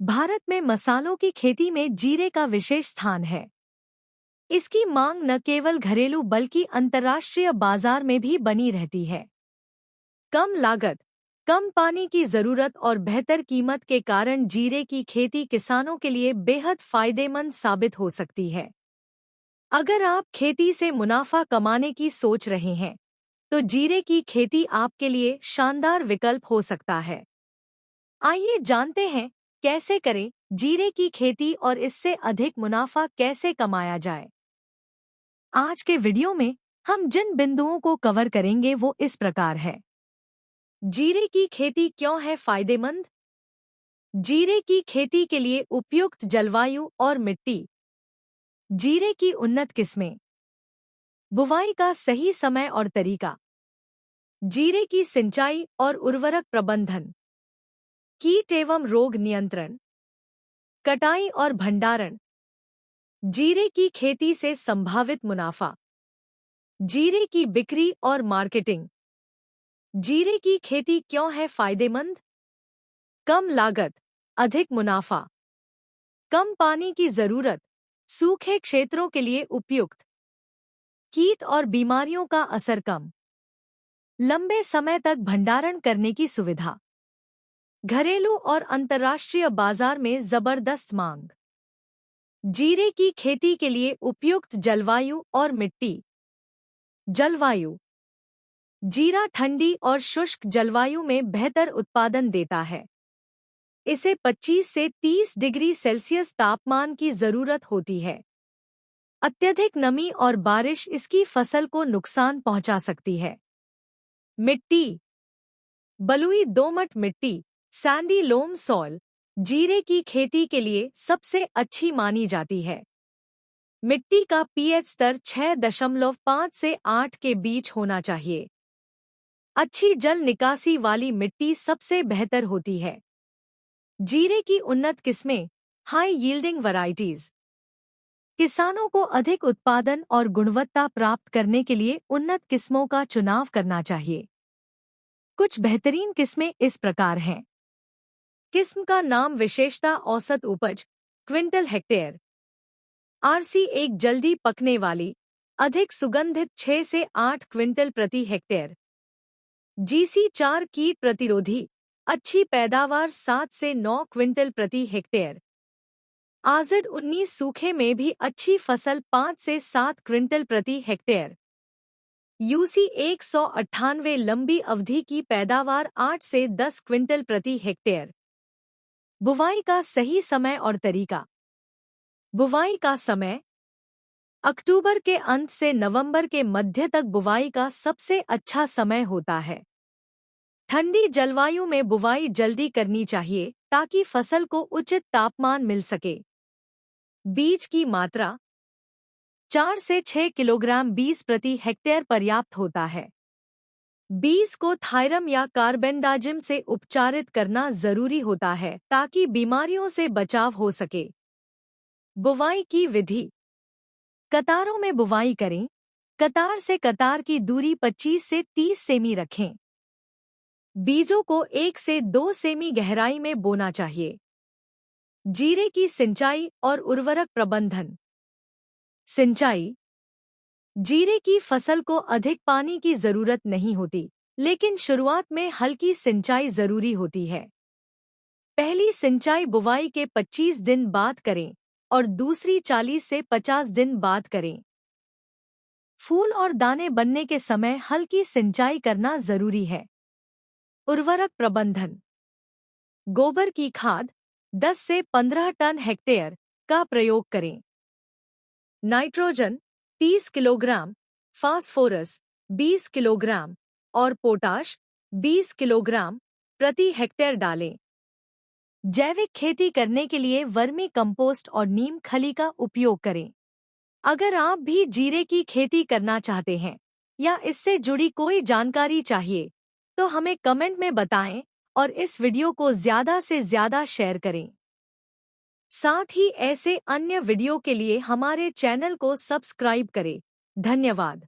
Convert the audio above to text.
भारत में मसालों की खेती में जीरे का विशेष स्थान है। इसकी मांग न केवल घरेलू बल्कि अंतर्राष्ट्रीय बाजार में भी बनी रहती है। कम लागत, कम पानी की जरूरत और बेहतर कीमत के कारण जीरे की खेती किसानों के लिए बेहद फायदेमंद साबित हो सकती है। अगर आप खेती से मुनाफा कमाने की सोच रहे हैं, तो जीरे की खेती आपके लिए शानदार विकल्प हो सकता है। आइए जानते हैं कैसे करें जीरे की खेती और इससे अधिक मुनाफा कैसे कमाया जाए। आज के वीडियो में हम जिन बिंदुओं को कवर करेंगे वो इस प्रकार है। जीरे की खेती क्यों है फायदेमंद? जीरे की खेती के लिए उपयुक्त जलवायु और मिट्टी। जीरे की उन्नत किस्में। बुवाई का सही समय और तरीका। जीरे की सिंचाई और उर्वरक प्रबंधन। कीट एवं रोग नियंत्रण। कटाई और भंडारण। जीरे की खेती से संभावित मुनाफा। जीरे की बिक्री और मार्केटिंग। जीरे की खेती क्यों है फायदेमंद? कम लागत, अधिक मुनाफा। कम पानी की जरूरत, सूखे क्षेत्रों के लिए उपयुक्त। कीट और बीमारियों का असर कम। लंबे समय तक भंडारण करने की सुविधा। घरेलू और अंतर्राष्ट्रीय बाजार में जबरदस्त मांग। जीरे की खेती के लिए उपयुक्त जलवायु और मिट्टी। जलवायु। जीरा ठंडी और शुष्क जलवायु में बेहतर उत्पादन देता है। इसे 25 से 30 डिग्री सेल्सियस तापमान की जरूरत होती है। अत्यधिक नमी और बारिश इसकी फसल को नुकसान पहुंचा सकती है। मिट्टी। बलुई दोमट मिट्टी, सैंडी लोम सॉइल, जीरे की खेती के लिए सबसे अच्छी मानी जाती है। मिट्टी का पीएच स्तर 6.5 से 8 के बीच होना चाहिए। अच्छी जल निकासी वाली मिट्टी सबसे बेहतर होती है। जीरे की उन्नत किस्में, हाई यील्डिंग वैरायटीज। किसानों को अधिक उत्पादन और गुणवत्ता प्राप्त करने के लिए उन्नत किस्मों का चुनाव करना चाहिए। कुछ बेहतरीन किस्में इस प्रकार हैं। किस्म का नाम, विशेषता, औसत उपज, क्विंटल हेक्टेयर। आरसी एक जल्दी पकने वाली, अधिक सुगंधित 6 से 8 क्विंटल प्रति हेक्टेयर। जीसी 4 कीट प्रतिरोधी, अच्छी पैदावार 7 से 9 क्विंटल प्रति हेक्टेयर। आजड 19 सूखे में भी अच्छी फसल 5 से 7 क्विंटल प्रति हेक्टेयर। यूसी 198 लंबी अवधि की पैदावार 8 से 10 क्विंटल प्रति हेक्टेयर। बुवाई का सही समय और तरीका। बुवाई का समय अक्टूबर के अंत से नवंबर के मध्य तक बुवाई का सबसे अच्छा समय होता है। ठंडी जलवायु में बुवाई जल्दी करनी चाहिए ताकि फसल को उचित तापमान मिल सके। बीज की मात्रा 4 से 6 किलोग्राम बीज प्रति हेक्टेयर पर्याप्त होता है। बीज को थायरम या कार्बेंडाजिम से उपचारित करना जरूरी होता है ताकि बीमारियों से बचाव हो सके। बुवाई की विधि। कतारों में बुवाई करें। कतार से कतार की दूरी 25 से 30 सेमी रखें। बीजों को 1 से 2 सेमी गहराई में बोना चाहिए। जीरे की सिंचाई और उर्वरक प्रबंधन। सिंचाई। जीरे की फसल को अधिक पानी की जरूरत नहीं होती, लेकिन शुरुआत में हल्की सिंचाई जरूरी होती है। पहली सिंचाई बुवाई के 25 दिन बाद करें और दूसरी 40 से 50 दिन बाद करें। फूल और दाने बनने के समय हल्की सिंचाई करना जरूरी है। उर्वरक प्रबंधन। गोबर की खाद 10 से 15 टन हेक्टेयर का प्रयोग करें। नाइट्रोजन 30 किलोग्राम, फास्फोरस 20 किलोग्राम और पोटाश 20 किलोग्राम प्रति हेक्टेयर डालें। जैविक खेती करने के लिए वर्मी कंपोस्ट और नीम खली का उपयोग करें। अगर आप भी जीरे की खेती करना चाहते हैं या इससे जुड़ी कोई जानकारी चाहिए, तो हमें कमेंट में बताएं और इस वीडियो को ज़्यादा से ज़्यादा शेयर करें। साथ ही ऐसे अन्य वीडियो के लिए हमारे चैनल को सब्सक्राइब करें। धन्यवाद।